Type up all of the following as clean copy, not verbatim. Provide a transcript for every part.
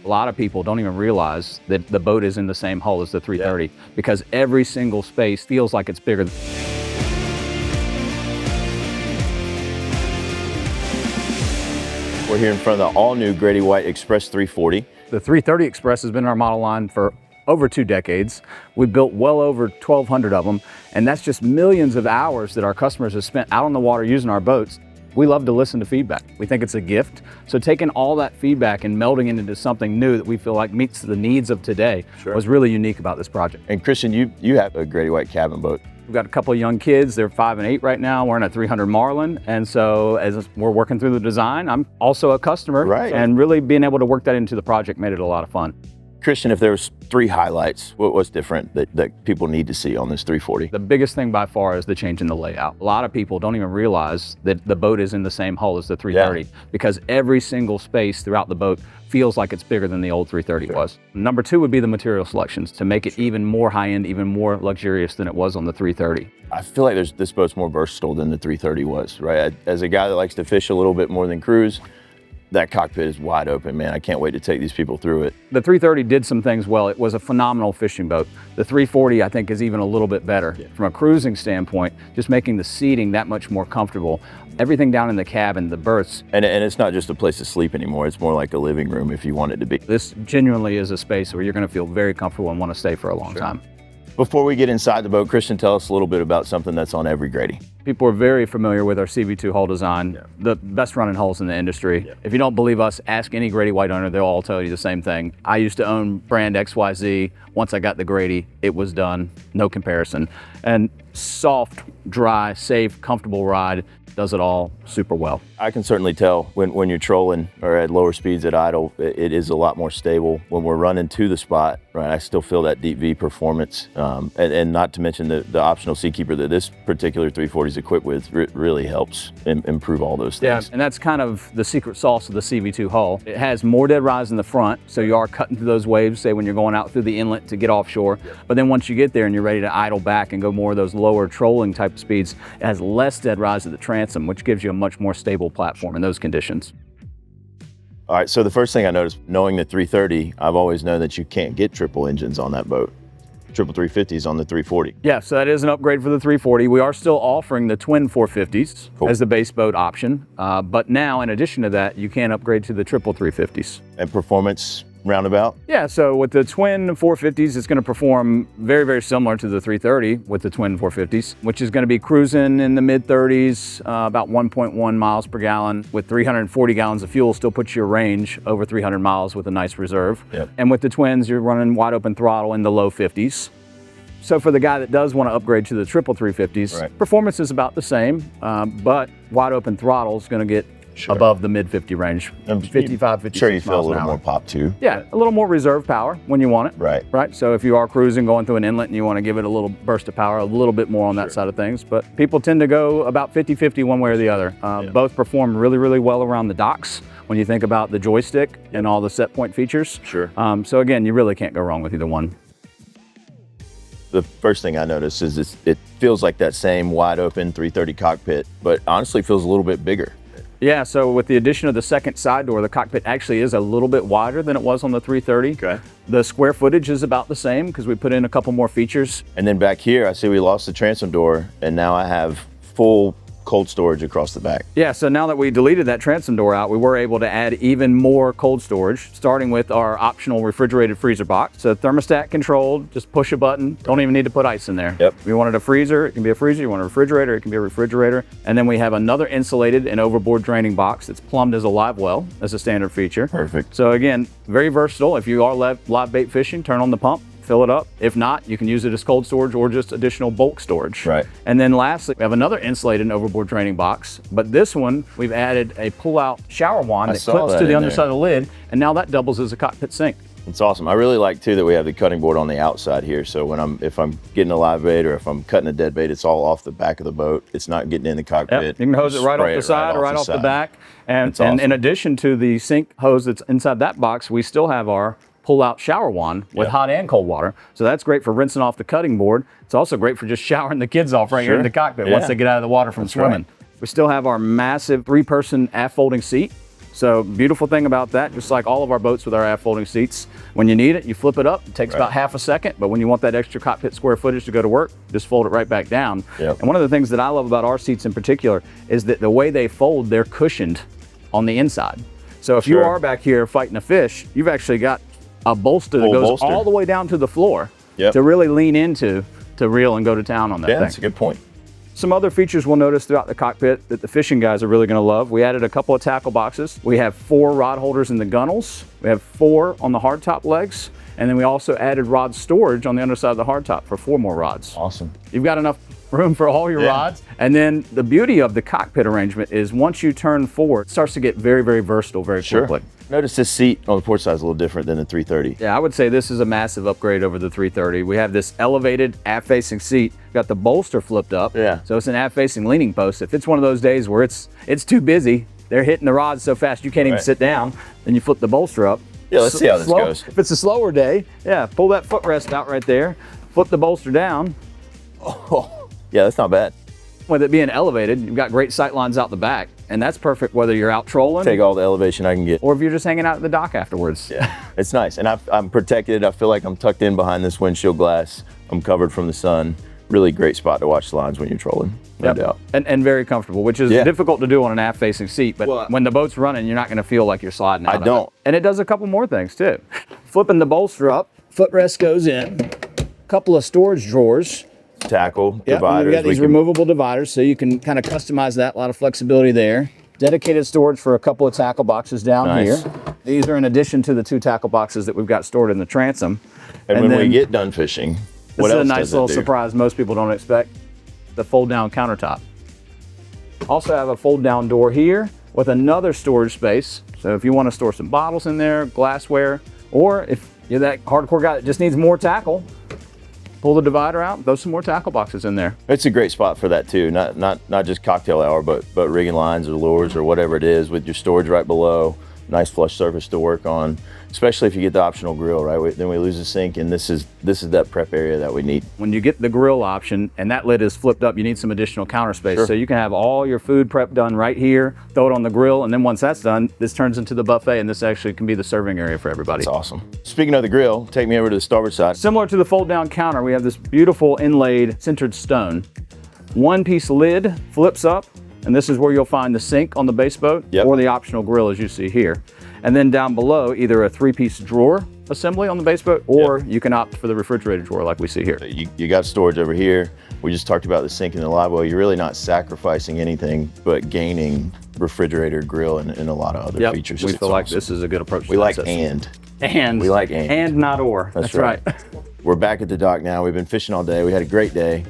A lot of people don't even realize that the boat is in the same hull as the 330 because every single space feels like it's bigger. We're here in front of the all-new Grady-White Express 340. The 330 Express has been in our model line for over 2 decades. We've built well over 1,200 of them, and that's just millions of hours that our customers have spent out on the water using our boats. We love to listen to feedback. We think it's a gift. So taking all that feedback and melding it into something new that we feel like meets the needs of today was really unique about this project. And Christian, you have a Grady-White cabin boat. We've got a couple of young kids, they're 5 and 8 right now. We're in a 300 Marlin. And so as we're working through the design, I'm also a customer. Right. And really being able to work that into the project made it a lot of fun. Christian, if there was 3 highlights, what was different that people need to see on this 340? The biggest thing by far is the change in the layout. A lot of people don't even realize that the boat is in the same hull as the 330 because every single space throughout the boat feels like it's bigger than the old 330 was. Number 2 would be the material selections to make it even more high-end, even more luxurious than it was on the 330. I feel like this boat's more versatile than the 330 was, right? As a guy that likes to fish a little bit more than cruise, that cockpit is wide open, man. I can't wait to take these people through it. The 330 did some things well. It was a phenomenal fishing boat. The 340, I think, is even a little bit better. From a cruising standpoint, just making the seating that much more comfortable. Everything down in the cabin, the berths. And it's not just a place to sleep anymore. It's more like a living room if you want it to be. This genuinely is a space where you're gonna feel very comfortable and want to stay for a long time. Before we get inside the boat, Christian, tell us a little bit about something that's on every Grady. People are very familiar with our CV2 hull design, the best running hulls in the industry. If you don't believe us, ask any Grady-White owner, they'll all tell you the same thing. I used to own brand XYZ. Once I got the Grady, it was done, no comparison. And soft, dry, safe, comfortable ride, does it all super well. I can certainly tell when you're trolling or at lower speeds at idle, it is a lot more stable. When we're running to the spot, right, I still feel that deep V performance. And not to mention the optional Seakeeper that this particular 340 is equipped with really helps improve all those things. Yeah, and that's kind of the secret sauce of the CV2 hull. It has more dead rise in the front, so you are cutting through those waves, say when you're going out through the inlet to get offshore. But then once you get there and you're ready to idle back and go more of those lower trolling type of speeds, it has less dead rise at the transom, which gives you a much more stable platform in those conditions. All right, so the first thing I noticed, knowing the 330, I've always known that you can't get triple engines on that boat. Triple 350s on the 340. Yeah, so that is an upgrade for the 340. We are still offering the twin 450s as the base boat option, but now in addition to that, you can upgrade to the triple 350s. And performance roundabout? Yeah, so with the twin 450s, it's going to perform very, very similar to the 330 with the twin 450s, which is going to be cruising in the mid-30s, about 1.1 miles per gallon with 340 gallons of fuel, still puts your range over 300 miles with a nice reserve. And with the twins, you're running wide open throttle in the low 50s. So for the guy that does want to upgrade to the triple 350s, performance is about the same, but wide open throttle is going to get above the mid 50 range, 55, 56 Sure, you feel miles a little an hour. more pop too. Yeah, a little more reserve power when you want it. Right. So if you are cruising, going through an inlet and you want to give it a little burst of power, a little bit more on that side of things. But people tend to go about 50-50 one way or the other. Both perform really, really well around the docks when you think about the joystick and all the set point features. So again, you really can't go wrong with either one. The first thing I noticed is it feels like that same wide open 330 cockpit, but honestly feels a little bit bigger. Yeah, so with the addition of the second side door, the cockpit actually is a little bit wider than it was on the 330. The square footage is about the same because we put in a couple more features. And then back here, I see we lost the transom door, and now I have full cold storage across the back. Yeah, so now that we deleted that transom door out, we were able to add even more cold storage, starting with our optional refrigerated freezer box. So thermostat controlled, just push a button, don't even need to put ice in there. If you wanted a freezer, it can be a freezer. You want a refrigerator, it can be a refrigerator. And then we have another insulated and overboard draining box that's plumbed as a live well as a standard feature. Perfect. So again, very versatile. If you are live bait fishing, turn on the pump, fill it up. If not, you can use it as cold storage or just additional bulk storage. And then lastly, we have another insulated and overboard draining box, but this one, we've added a pull-out shower wand that clips to the underside of the lid, and now that doubles as a cockpit sink. It's awesome. I really like too that we have the cutting board on the outside here, so if I'm getting a live bait or if I'm cutting a dead bait, it's all off the back of the boat. It's not getting in the cockpit. You can hose it right off the side or right off the back. And in addition to the sink hose that's inside that box, we still have our pull-out shower wand with hot and cold water. So that's great for rinsing off the cutting board. It's also great for just showering the kids off right here in the cockpit once they get out of the water from swimming. We still have our massive 3-person aft folding seat. So beautiful thing about that, just like all of our boats with our aft folding seats, when you need it, you flip it up. It takes about half a second, but when you want that extra cockpit square footage to go to work, just fold it right back down. Yep. And one of the things that I love about our seats in particular is that the way they fold, they're cushioned on the inside. So if you are back here fighting a fish, you've actually got a bolster that goes all the way down to the floor to really lean into to reel and go to town on that thing. That's a good point. Some other features we'll notice throughout the cockpit that the fishing guys are really going to love. We added a couple of tackle boxes. We have 4 rod holders in the gunnels. We have 4 on the hardtop legs. And then we also added rod storage on the underside of the hardtop for 4 more rods. Awesome. You've got enough room for all your rods. And then the beauty of the cockpit arrangement is once you turn forward, it starts to get very, very versatile very quickly. Notice this seat on the port side is a little different than the 330. Yeah, I would say this is a massive upgrade over the 330. We have this elevated aft-facing seat. We've got the bolster flipped up. So it's an aft-facing leaning post. If it's one of those days where it's too busy, they're hitting the rods so fast you can't even sit down, then you flip the bolster up. Yeah, let's see how this goes. If it's a slower day, pull that footrest out right there, flip the bolster down. Oh, yeah, that's not bad. With it being elevated, you've got great sight lines out the back, and that's perfect whether you're out trolling. Take all the elevation I can get. Or if you're just hanging out at the dock afterwards. Yeah, it's nice. And I'm protected. I feel like I'm tucked in behind this windshield glass. I'm covered from the sun. Really great spot to watch the lines when you're trolling, no doubt. And very comfortable, which is difficult to do on an aft-facing seat, but when the boat's running, you're not gonna feel like you're sliding out. I don't. And it does a couple more things too. Flipping the bolster up, footrest goes in, a couple of storage drawers. Tackle, dividers. We've got these removable dividers, so you can kind of customize that, a lot of flexibility there. Dedicated storage for a couple of tackle boxes down here. These are in addition to the 2 tackle boxes that we've got stored in the transom. And when we get done fishing, what else does it do? This is a nice little surprise most people don't expect. The fold-down countertop. Also have a fold-down door here with another storage space. So if you want to store some bottles in there, glassware, or if you're that hardcore guy that just needs more tackle, pull the divider out, throw some more tackle boxes in there. It's a great spot for that too. Not just cocktail hour, but rigging lines or lures or whatever it is with your storage right below. Nice flush surface to work on, especially if you get the optional grill, right? Then we lose the sink, and this is that prep area that we need. When you get the grill option and that lid is flipped up, you need some additional counter space. So you can have all your food prep done right here, throw it on the grill, and then once that's done, this turns into the buffet, and this actually can be the serving area for everybody. That's awesome. Speaking of the grill, take me over to the starboard side. Similar to the fold-down counter, we have this beautiful inlaid centered stone. One-piece lid flips up, and this is where you'll find the sink on the base boat or the optional grill as you see here. And then down below, either a 3-piece drawer assembly on the base boat, or you can opt for the refrigerated drawer like we see here. You got storage over here. We just talked about the sink and the live well. You're really not sacrificing anything, but gaining refrigerator, grill, and a lot of other features. We feel like this is a good approach. We like and. We like and not or. That's right. We're back at the dock now. We've been fishing all day. We had a great day.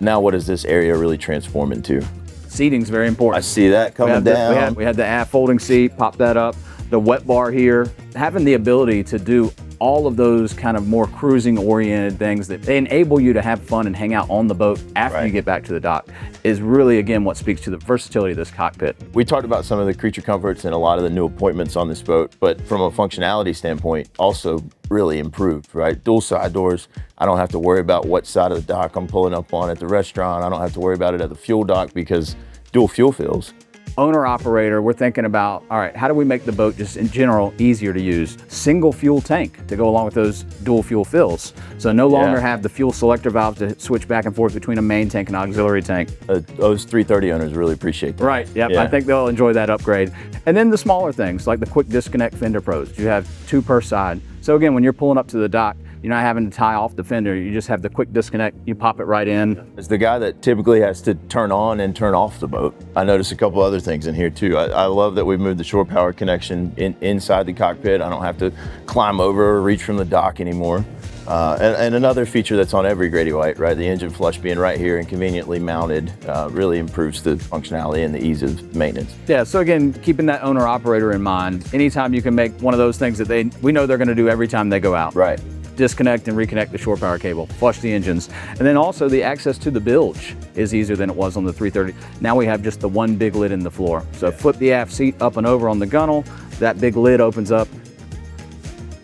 Now what does this area really transform into? Seating's very important. I see that coming down. We had the aft folding seat, pop that up. The wet bar here, having the ability to do all of those kind of more cruising oriented things that they enable you to have fun and hang out on the boat after you get back to the dock is really, again, what speaks to the versatility of this cockpit. We talked about some of the creature comforts and a lot of the new appointments on this boat, but from a functionality standpoint, also really improved, right? Dual side doors. I don't have to worry about what side of the dock I'm pulling up on at the restaurant. I don't have to worry about it at the fuel dock because dual fuel fills. Owner operator, we're thinking about, all right, how do we make the boat just in general easier to use? Single fuel tank to go along with those dual fuel fills. So no longer have the fuel selector valve to switch back and forth between a main tank and auxiliary tank. Those 330 owners really appreciate that. Right, I think they'll enjoy that upgrade. And then the smaller things like the quick disconnect fender pros. You have 2 per side. So again, when you're pulling up to the dock, you're not having to tie off the fender. You just have the quick disconnect. You pop it right in. As the guy that typically has to turn on and turn off the boat, I noticed a couple other things in here too. I love that we've moved the shore power connection inside the cockpit. I don't have to climb over or reach from the dock anymore. And another feature that's on every Grady-White, right? The engine flush being right here and conveniently mounted really improves the functionality and the ease of maintenance. Yeah, so again, keeping that owner operator in mind, anytime you can make one of those things that we know they're gonna do every time they go out. Right. Disconnect and reconnect the shore power cable, flush the engines. And then also the access to the bilge is easier than it was on the 330. Now we have just the one big lid in the floor. So flip the aft seat up and over on the gunnel, that big lid opens up.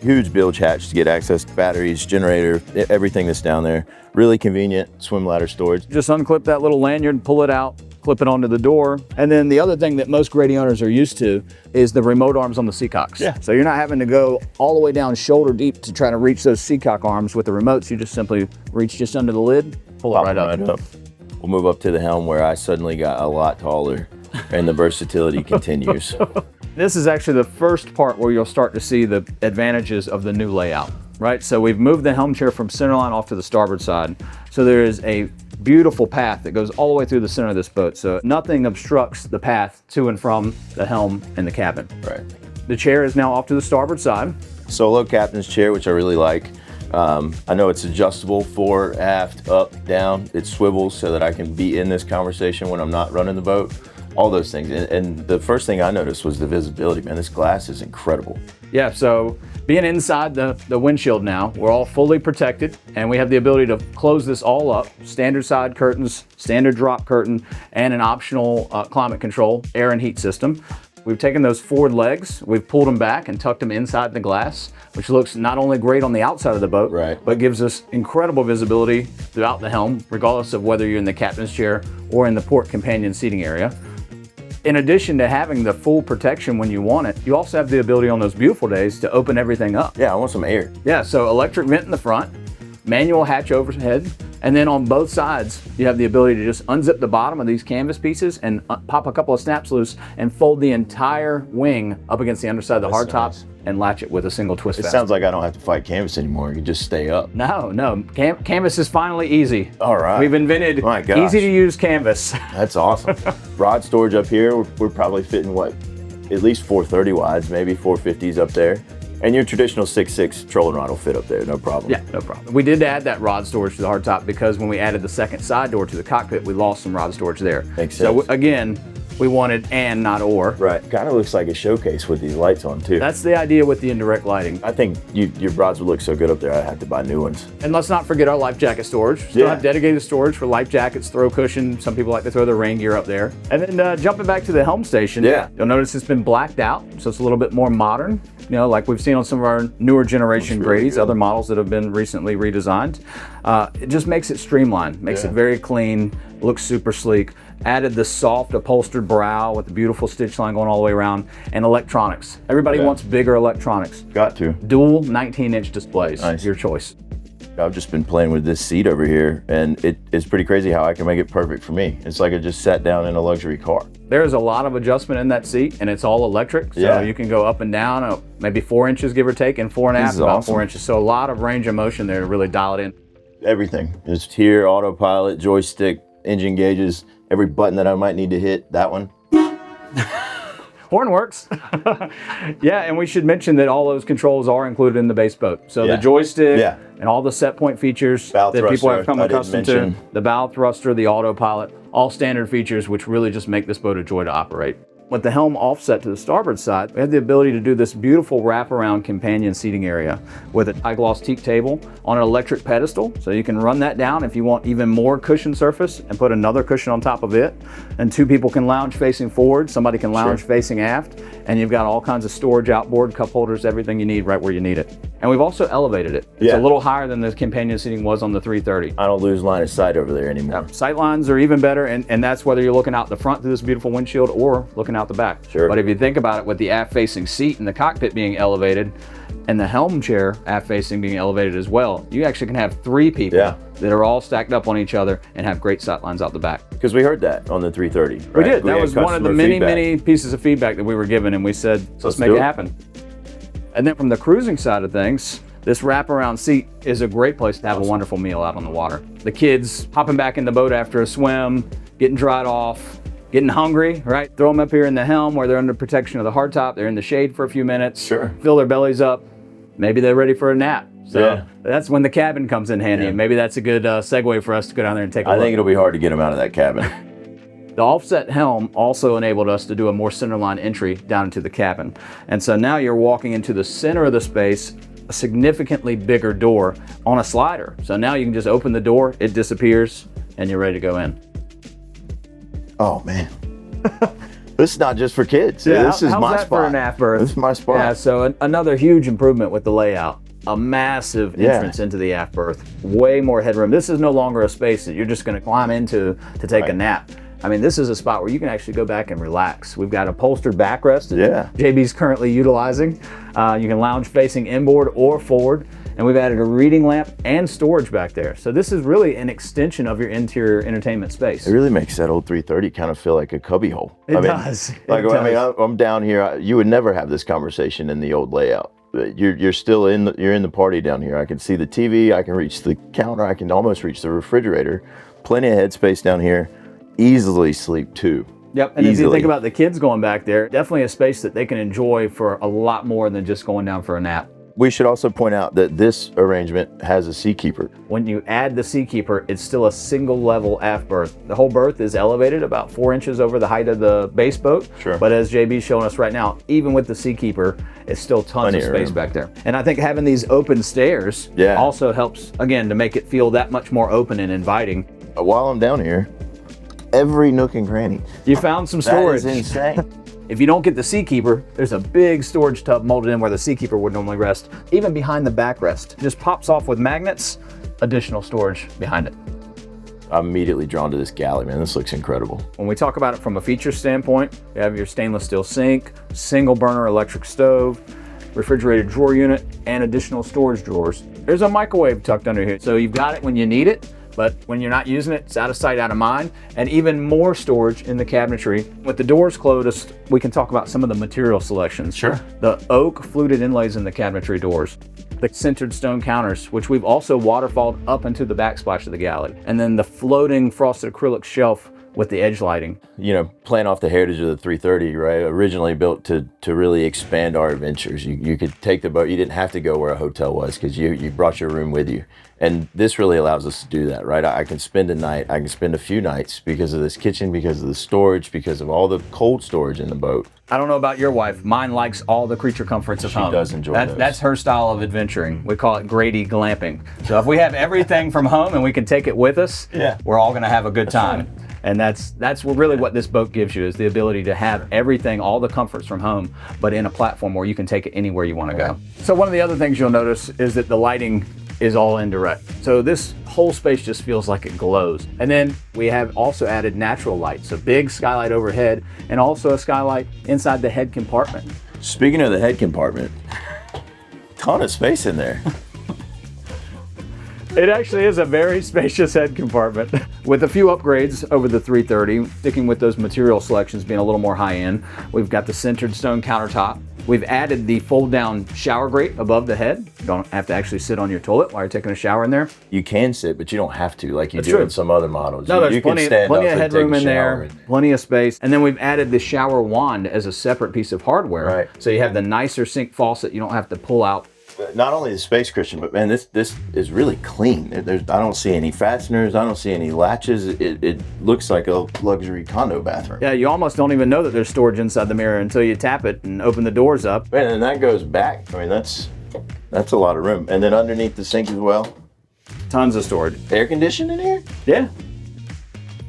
Huge bilge hatch to get access to batteries, generator, everything that's down there. Really convenient swim ladder storage. Just unclip that little lanyard, pull it out, clip it onto the door. And then the other thing that most Grady owners are used to is the remote arms on the seacocks. Yeah. So you're not having to go all the way down shoulder deep to try to reach those seacock arms with the remotes. You just simply reach just under the lid, pull it right up. We'll move up to the helm where I suddenly got a lot taller and the versatility continues. This is actually the first part where you'll start to see the advantages of the new layout, right? So we've moved the helm chair from centerline off to the starboard side. So there is a beautiful path that goes all the way through the center of this boat. So nothing obstructs the path to and from the helm and the cabin. Right. The chair is now off to the starboard side. Solo captain's chair, which I really like. I know it's adjustable fore, aft, up, down. It swivels so that I can be in this conversation when I'm not running the boat. All those things. And the first thing I noticed was the visibility, man. This glass is incredible. Yeah, so being inside the windshield now, we're all fully protected, and we have the ability to close this all up. Standard side curtains, standard drop curtain, and an optional climate control air and heat system. We've taken those forward legs, we've pulled them back and tucked them inside the glass, which looks not only great on the outside of the boat, right, but gives us incredible visibility throughout the helm, regardless of whether you're in the captain's chair or in the port companion seating area. In addition to having the full protection when you want it, you also have the ability on those beautiful days to open everything up. Yeah, I want some air. Yeah, so electric vent in the front, manual hatch overhead, and then on both sides, you have the ability to just unzip the bottom of these canvas pieces and pop a couple of snaps loose and fold the entire wing up against the underside of the hardtop and latch it with a single twist. It sounds like I don't have to fight canvas anymore. You can just stay up. No, canvas is finally easy. All right. We've invented easy to use canvas. That's awesome. Rod storage up here, we're probably fitting what? At least 430 wides, maybe 450s up there. And your traditional 6.6 trolling rod will fit up there, no problem. Yeah, no problem. We did add that rod storage to the hardtop because when we added the second side door to the cockpit, we lost some rod storage there. Makes sense. So again, we wanted and, not or. Right. Kind of looks like a showcase with these lights on too. That's the idea with the indirect lighting. I think your rods would look so good up there, I'd have to buy new ones. And let's not forget our life jacket storage. Still have dedicated storage for life jackets, throw cushion. Some people like to throw their rain gear up there. And then jumping back to the helm station, you'll notice it's been blacked out, so it's a little bit more modern. You know, like we've seen on some of our newer generation Grady's, other models that have been recently redesigned. It just makes it streamlined, makes it very clean, looks super sleek. Added the soft upholstered brow with the beautiful stitch line going all the way around, and electronics. Everybody wants bigger electronics. Got to. Dual 19-inch displays, your choice. I've just been playing with this seat over here, and it's pretty crazy how I can make it perfect for me. It's like I just sat down in a luxury car. There's a lot of adjustment in that seat, and it's all electric, so you can go up and down, maybe 4 inches give or take, and 4.5 about 4 inches. So a lot of range of motion there to really dial it in. Everything. It's here, autopilot, joystick, engine gauges, every button that I might need to hit, that one. Horn works. Yeah, and we should mention that all those controls are included in the base boat. So the joystick and all the set point features that people have come accustomed to, the bow thruster, the autopilot, all standard features which really just make this boat a joy to operate. With the helm offset to the starboard side, we have the ability to do this beautiful wraparound companion seating area with a high gloss teak table on an electric pedestal. So you can run that down if you want even more cushion surface and put another cushion on top of it. And two people can lounge facing forward, somebody can lounge facing aft, and you've got all kinds of storage outboard, cup holders, everything you need right where you need it. And we've also elevated it. It's a little higher than the companion seating was on the 330. I don't lose line of sight over there anymore. Sight lines are even better, and that's whether you're looking out the front through this beautiful windshield or looking out the back. But if you think about it, with the aft-facing seat and the cockpit being elevated, and the helm chair aft-facing being elevated as well, you actually can have 3 people that are all stacked up on each other and have great sight lines out the back. Because we heard that on the 330. Right? We did. That was one of the many pieces of feedback that we were given, and we said, let's make it happen. And then from the cruising side of things, this wraparound seat is a great place to have a wonderful meal out on the water. The kids hopping back in the boat after a swim, getting dried off, getting hungry, right? Throw them up here in the helm where they're under protection of the hardtop. They're in the shade for a few minutes. Fill their bellies up. Maybe they're ready for a nap. So that's when the cabin comes in handy. And maybe that's a good segue for us to go down there and take a look. I think it'll be hard to get them out of that cabin. The offset helm also enabled us to do a more centerline entry down into the cabin. And so now you're walking into the center of the space, a significantly bigger door on a slider. So now you can just open the door, it disappears, and you're ready to go in. Oh man. This is not just for kids. This is my spot. For an aft berth. This is my spot. Yeah, so another huge improvement with the layout. A massive entrance into the aft berth. Way more headroom. This is no longer a space that you're just going to climb into to take a nap. I mean, this is a spot where you can actually go back and relax. We've got upholstered backrest that Yeah. JB's currently utilizing. You can lounge facing inboard or forward. And we've added a reading lamp and storage back there. So this is really an extension of your interior entertainment space. It really makes that old 330 kind of feel like a cubby hole. It does. Like, It I mean, does. I'm down here. You would never have this conversation in the old layout. You're still in the party down here. I can see the TV. I can reach the counter. I can almost reach the refrigerator. Plenty of headspace down here. Easily sleep too. Yep, and if you Easily. think about the kids going back there, definitely a space that they can enjoy for a lot more than just going down for a nap. We should also point out that this arrangement has a seakeeper. When you add the seakeeper, it's still a single level aft berth. The whole berth is elevated about 4 inches over the height of the base boat. Sure. But as JB's showing us right now, even with the seakeeper, it's still tons Plenty of of space room. back there. And I think having these open stairs Yeah. also helps, again, to make it feel that much more open and inviting. While I'm down here, every nook and cranny. You found some That storage. is insane. If you don't get the seakeeper, there's a big storage tub molded in where the seakeeper would normally rest, even behind the backrest. Just pops off with magnets, additional storage behind it. I'm immediately drawn to this galley, man. This looks incredible. When we talk about it from a feature standpoint, you have your stainless steel sink, single burner electric stove, refrigerated drawer unit, and additional storage drawers. There's a microwave tucked under here, so you've got it when you need it, but when you're not using it, it's out of sight, out of mind, and even more storage in the cabinetry. With the doors closed, we can talk about some of the material selections. Sure. The oak fluted inlays in the cabinetry doors, the centered stone counters, which we've also waterfalled up into the backsplash of the galley, and then the floating frosted acrylic shelf with the edge lighting. You know, playing off the heritage of the 330, right? Originally built to really expand our adventures. You could take the boat. You didn't have to go where a hotel was because you brought your room with you. And this really allows us to do that, right? I can spend a night, I can spend a few nights because of this kitchen, because of the storage, because of all the cold storage in the boat. I don't know about your wife. Mine likes all the creature comforts of home. She does enjoy those. That's her style of adventuring. We call it Grady glamping. So if we have everything from home and we can take it with us, Yeah. we're all going to have a good time. And that's really what this boat gives you, is the ability to have everything, all the comforts from home, but in a platform where you can take it anywhere you want to go. So one of the other things you'll notice is that the lighting is all indirect. So this whole space just feels like it glows. And then we have also added natural lights, a big skylight overhead, and also a skylight inside the head compartment. Speaking of the head compartment, ton of space in there. It actually is a very spacious head compartment with a few upgrades over the 330, sticking with those material selections being a little more high-end. We've got the centered stone countertop. We've added the fold-down shower grate above the head. You don't have to actually sit on your toilet while you're taking a shower in there. You can sit, but you don't have to like you That's do true. in some other models. No, there's you can plenty stand of up and take headroom a in shower there, and- plenty of space. And then we've added the shower wand as a separate piece of hardware. Right. So you have the nicer sink faucet you don't have to pull out. Not only the space, Christian, but man, this is really clean. I don't see any fasteners. I don't see any latches. It looks like a luxury condo bathroom. Yeah, you almost don't even know that there's storage inside the mirror until you tap it and open the doors up. Man, and that goes back. I mean, that's a lot of room. And then underneath the sink as well, Tons of storage. air conditioning in here. Yeah.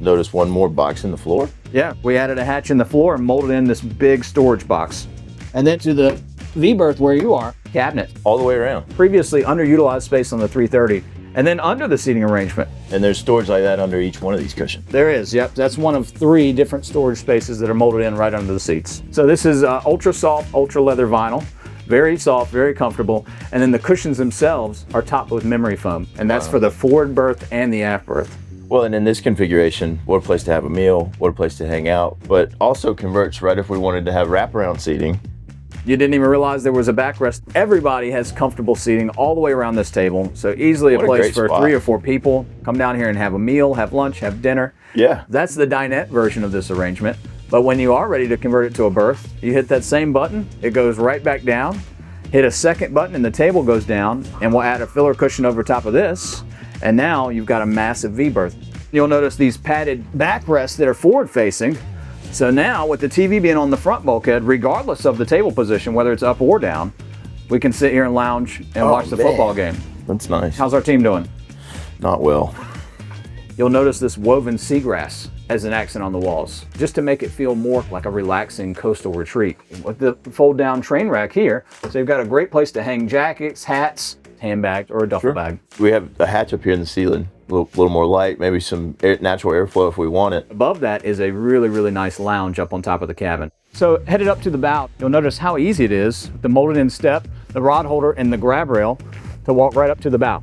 Notice one more box in the floor. Yeah, we added a hatch in the floor and molded in this big storage box. And then to the V-berth where you are, cabinet. All the way around. Previously underutilized space on the 330. And then under the seating arrangement, And there's storage like that under each one of these cushions. there is, yep, that's one of 3 different storage spaces that are molded in right under the seats. So this is ultra soft, ultra leather vinyl. Very soft, very comfortable. And then the cushions themselves are topped with memory foam. And that's for the forward berth and the aft berth. Well, and in this configuration, what a place to have a meal, what a place to hang out, but also converts right if we wanted to have wraparound seating. You didn't even realize there was a backrest. Everybody has comfortable seating all the way around this table. So easily a What a place great for spot. 3 or 4 people. Come down here and have a meal, have lunch, have dinner. Yeah. That's the dinette version of this arrangement. But when you are ready to convert it to a berth, you hit that same button, it goes right back down. Hit a second button and the table goes down, and we'll add a filler cushion over top of this. And now you've got a massive V-berth. You'll notice these padded backrests that are forward facing. So now with the TV being on the front bulkhead, regardless of the table position, whether it's up or down, we can sit here and lounge and watch the man. football game. That's nice. How's our team doing? Not well. You'll notice this woven seagrass as an accent on the walls, just to make it feel more like a relaxing coastal retreat. With the fold down train rack here, so you've got a great place to hang jackets, hats, handbag, or a duffel Sure. bag. We have a hatch up here in the ceiling, a little more light, maybe some natural airflow if we want it. Above that is a really, really nice lounge up on top of the cabin. So headed up to the bow, you'll notice how easy it is, the molded in step, the rod holder, and the grab rail to walk right up to the bow.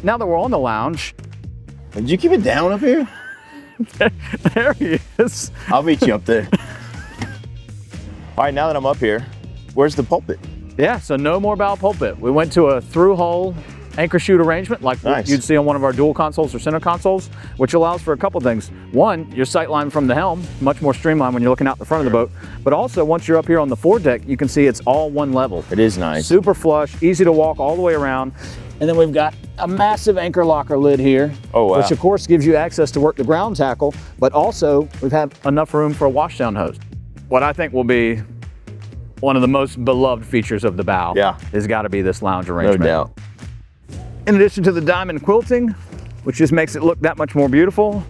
Now that we're on the lounge, Did you keep it down up here? there he is. I'll meet you up there. All right, now that I'm up here, where's the pulpit? Yeah, so no more bow pulpit. We went to a through-hull anchor chute arrangement like Nice. you'd see on one of our dual consoles or center consoles, which allows for a couple things. One, your sight line from the helm, much more streamlined when you're looking out the front of the boat. But also, once you're up here on the foredeck, you can see it's all one level. It is nice. Super flush, easy to walk all the way around. And then we've got a massive anchor locker lid here, Oh, wow. which of course gives you access to work the ground tackle, but also we've had enough room for a washdown hose. What I think will be one of the most beloved features of the bow has got to be this lounge No arrangement. doubt. In addition to the diamond quilting, which just makes it look that much more beautiful.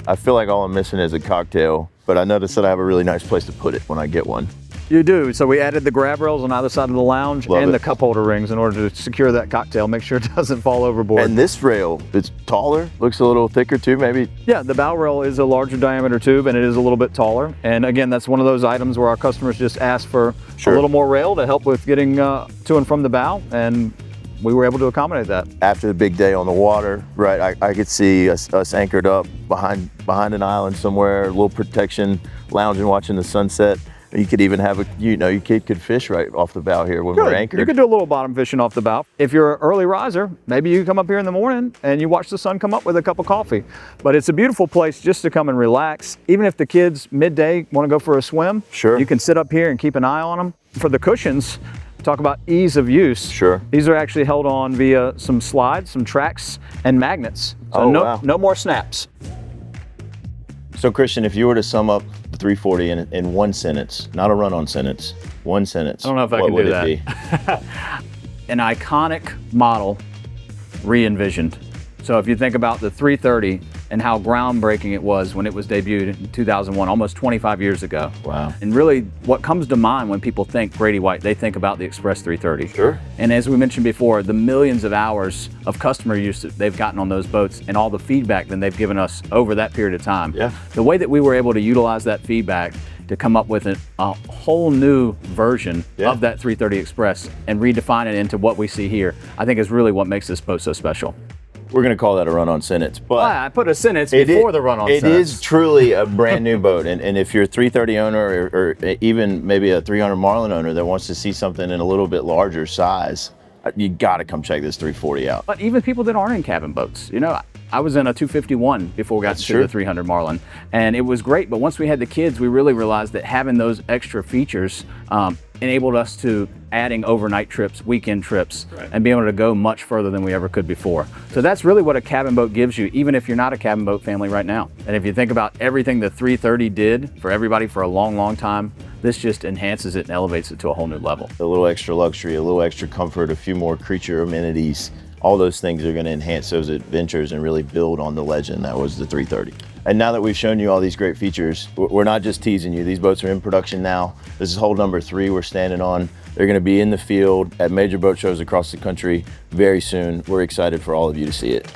I feel like all I'm missing is a cocktail, but I noticed that I have a really nice place to put it when I get one. You do. So we added the grab rails on either side of the lounge Love and it. the cup holder rings in order to secure that cocktail, make sure it doesn't fall overboard. And this rail, it's taller, looks a little thicker too, maybe. Yeah, the bow rail is a larger diameter tube and it is a little bit taller. And again, that's one of those items where our customers just ask for Sure. a little more rail to help with getting to and from the bow. And we were able to accommodate that. After the big day on the water, right, I could see us anchored up behind an island somewhere, a little protection, lounging, watching the sunset. You could even have your kid could fish right off the bow here when we're anchored. You could do a little bottom fishing off the bow. If you're an early riser, maybe you come up here in the morning and you watch the sun come up with a cup of coffee. But it's a beautiful place just to come and relax. Even if the kids midday want to go for a swim, Sure. you can sit up here and keep an eye on them. For the cushions, talk about ease of use. Sure. These are actually held on via some slides, some tracks, and magnets. So Oh, no, wow. no more snaps. So Christian, if you were to sum up the 340 in one sentence, not a run-on sentence, one sentence, I don't know if I what can would do it that. be? An iconic model re-envisioned. So if you think about the 330 and how groundbreaking it was when it was debuted in 2001, almost 25 years ago. Wow. And really what comes to mind when people think Grady-White, they think about the Express 330. Sure. And as we mentioned before, the millions of hours of customer use that they've gotten on those boats and all the feedback that they've given us over that period of time. Yeah. The way that we were able to utilize that feedback to come up with a whole new version of that 330 Express and redefine it into what we see here, I think is really what makes this boat so special. We're going to call that a run-on sentence, but I put a sentence before the run-on sentence. It is truly a brand new boat, and if you're a 330 owner or even maybe a 300 Marlin owner that wants to see something in a little bit larger size, you got to come check this 340 out. But even people that aren't in cabin boats, I was in a 251 before we got to the 300 Marlin, and it was great. But once we had the kids, we really realized that having those extra features enabled us to adding overnight trips, weekend trips, and being able to go much further than we ever could before. So that's really what a cabin boat gives you, even if you're not a cabin boat family right now. And if you think about everything the 330 did for everybody for a long, long time, this just enhances it and elevates it to a whole new level. A little extra luxury, a little extra comfort, a few more creature amenities. All those things are going to enhance those adventures and really build on the legend that was the 330. And now that we've shown you all these great features, we're not just teasing you. These boats are in production now. This is hull number 3 we're standing on. They're going to be in the field at major boat shows across the country very soon. We're excited for all of you to see it.